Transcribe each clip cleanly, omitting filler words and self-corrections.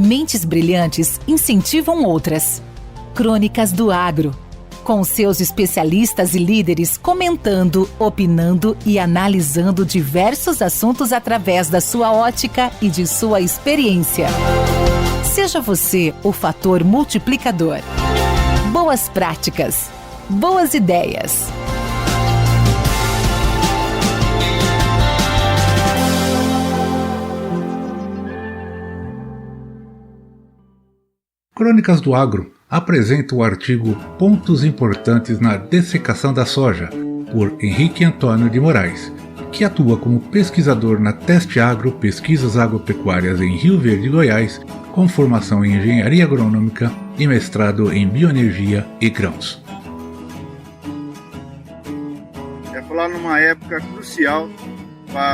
mentes brilhantes incentivam outras. Crônicas do Agro, com seus especialistas e líderes comentando, opinando e analisando diversos assuntos através da sua ótica e de sua experiência. Seja você o fator multiplicador. Boas práticas, boas ideias. Crônicas do Agro apresenta o artigo Pontos Importantes na Dessecação da Soja, por Henrique Antônio de Moraes, que atua como pesquisador na Teste Agro Pesquisas Agropecuárias em Rio Verde, Goiás, com formação em Engenharia Agronômica e mestrado em Bioenergia e Grãos. É falar numa época crucial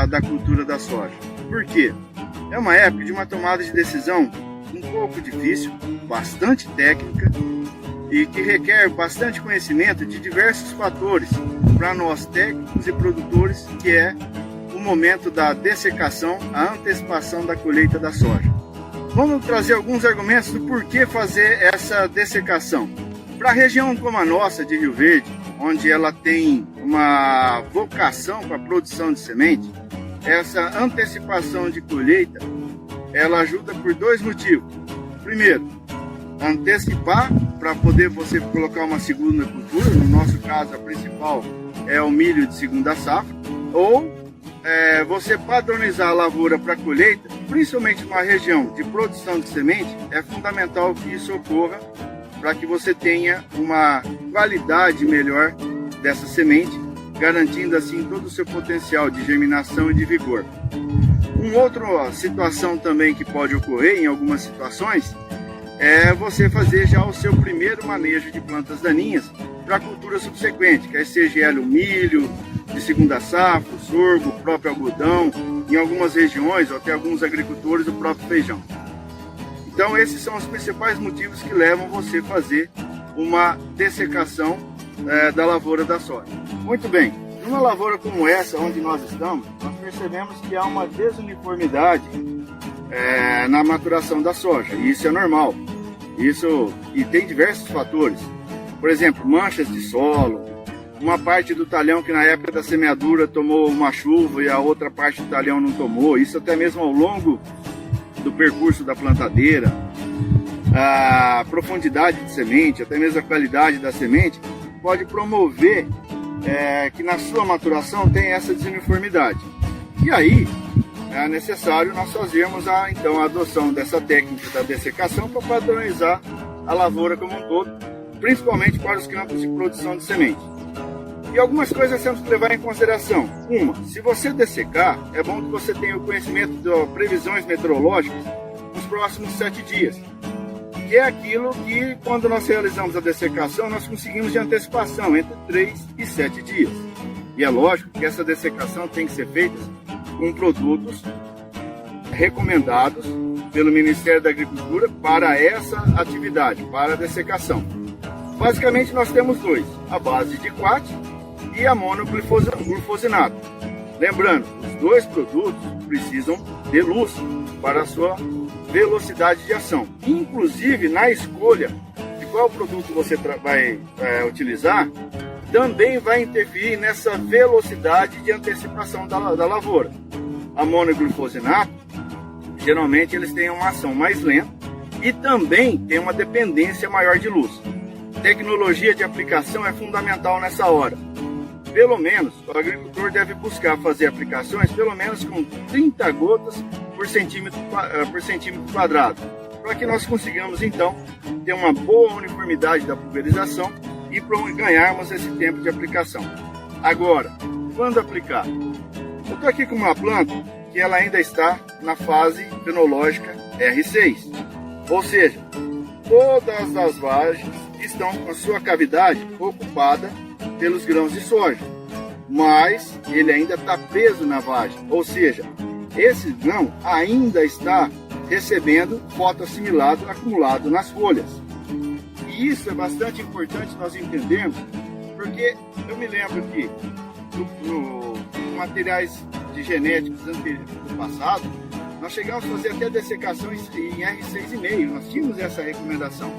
da cultura da soja. Por quê? É uma época de uma tomada de decisão um pouco difícil, bastante técnica e que requer bastante conhecimento de diversos fatores para nós técnicos e produtores, que é o momento da dessecação, a antecipação da colheita da soja. Vamos trazer alguns argumentos do porquê fazer essa dessecação. Para a região como a nossa de Rio Verde, onde ela tem uma vocação para a produção de semente, essa antecipação de colheita ela ajuda por dois motivos. Primeiro, antecipar para poder você colocar uma segunda cultura, no nosso caso a principal é o milho de segunda safra, ou você padronizar a lavoura para colheita, principalmente numa região de produção de semente, é fundamental que isso ocorra para que você tenha uma qualidade melhor dessa semente, garantindo assim todo o seu potencial de germinação e de vigor. Uma outra situação também que pode ocorrer em algumas situações é você fazer já o seu primeiro manejo de plantas daninhas para a cultura subsequente, quer seja o milho de segunda safra, o sorgo, o próprio algodão, em algumas regiões ou até alguns agricultores o próprio feijão. Então esses são os principais motivos que levam você a fazer uma dessecação da lavoura da soja. Muito bem. Numa lavoura como essa, onde nós estamos, nós percebemos que há uma desuniformidade na maturação da soja, e isso é normal. E tem diversos fatores. Por exemplo, manchas de solo, uma parte do talhão que na época da semeadura tomou uma chuva e a outra parte do talhão não tomou, isso até mesmo ao longo do percurso da plantadeira, a profundidade de semente, até mesmo a qualidade da semente, pode promover que na sua maturação tem essa desuniformidade. E aí é necessário nós fazermos então, a adoção dessa técnica da dessecação para padronizar a lavoura como um todo, principalmente para os campos de produção de semente. E algumas coisas temos que levar em consideração. Uma, se você dessecar, é bom que você tenha o conhecimento de previsões meteorológicas nos próximos 7 dias. Que é aquilo que, quando nós realizamos a dessecação, nós conseguimos de antecipação entre 3 e 7 dias. E é lógico que essa dessecação tem que ser feita com produtos recomendados pelo Ministério da Agricultura para essa atividade, para a dessecação. Basicamente nós temos dois, a base de quat e amonoglufosinado. Lembrando, os dois produtos precisam de luz para a sua velocidade de ação. Inclusive, na escolha de qual produto você vai utilizar, também vai interferir nessa velocidade de antecipação da lavoura. Amonoglufosinado, geralmente eles têm uma ação mais lenta e também tem uma dependência maior de luz. Tecnologia de aplicação é fundamental nessa hora. Pelo menos, o agricultor deve buscar fazer aplicações pelo menos com 30 gotas por centímetro quadrado, para que nós consigamos então ter uma boa uniformidade da pulverização e ganharmos esse tempo de aplicação. Agora, quando aplicar? Eu estou aqui com uma planta que ela ainda está na fase fenológica R6, ou seja, todas as vagens estão com a sua cavidade ocupada pelos grãos de soja, mas ele ainda está preso na vagem, ou seja, esse grão ainda está recebendo fotoassimilado acumulado nas folhas. E isso é bastante importante nós entendermos, porque eu me lembro que nos materiais de genéticos anteriores do passado, Nós chegamos a fazer até dessecação em R6,5, nós tínhamos essa recomendação.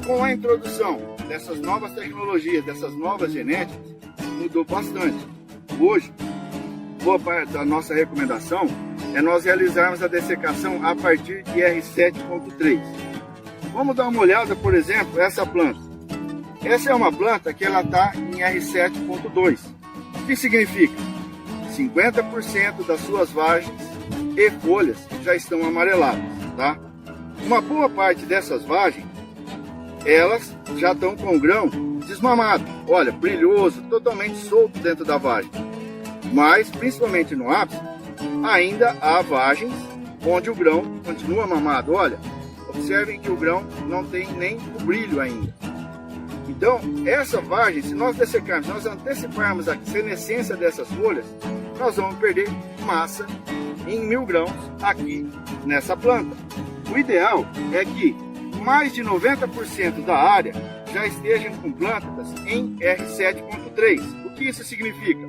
Com a introdução dessas novas tecnologias, dessas novas genéticas, mudou bastante. Hoje, boa parte da nossa recomendação é nós realizarmos a dessecação a partir de R7.3. Vamos dar uma olhada, por exemplo, essa planta. Essa é uma planta que ela está em R7.2. O que significa? 50% das suas vagens e folhas já estão amareladas, tá? Uma boa parte dessas vagens, elas já estão com o grão desmamado, olha, brilhoso, totalmente solto dentro da vagem. Mas, principalmente no ápice, ainda há vagens onde o grão continua mamado. Olha, observem que o grão não tem nem o brilho ainda. Então, essa vagem, se nós dessecarmos, nós anteciparmos a senescência dessas folhas, nós vamos perder massa em 1000 grãos aqui nessa planta. O ideal é que mais de 90% da área já estejam com plantas em R7.3. O que isso significa?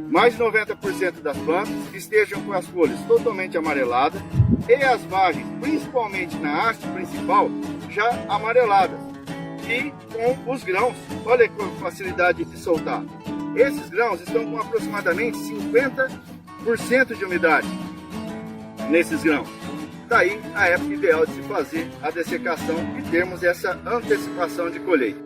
Mais de 90% das plantas estejam com as folhas totalmente amareladas e as vagens, principalmente na haste principal, já amareladas. E com os grãos, olha que facilidade de soltar. Esses grãos estão com aproximadamente 50% de umidade nesses grãos. Daí a época ideal de se fazer a dessecação e termos essa antecipação de colheita.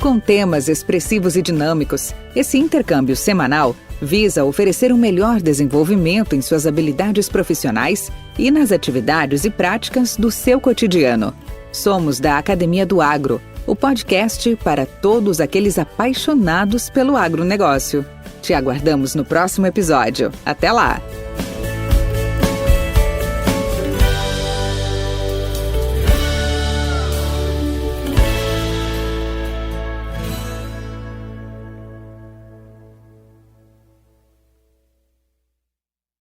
Com temas expressivos e dinâmicos, esse intercâmbio semanal visa oferecer um melhor desenvolvimento em suas habilidades profissionais e nas atividades e práticas do seu cotidiano. Somos da Academia do Agro, o podcast para todos aqueles apaixonados pelo agronegócio. Te aguardamos no próximo episódio. Até lá!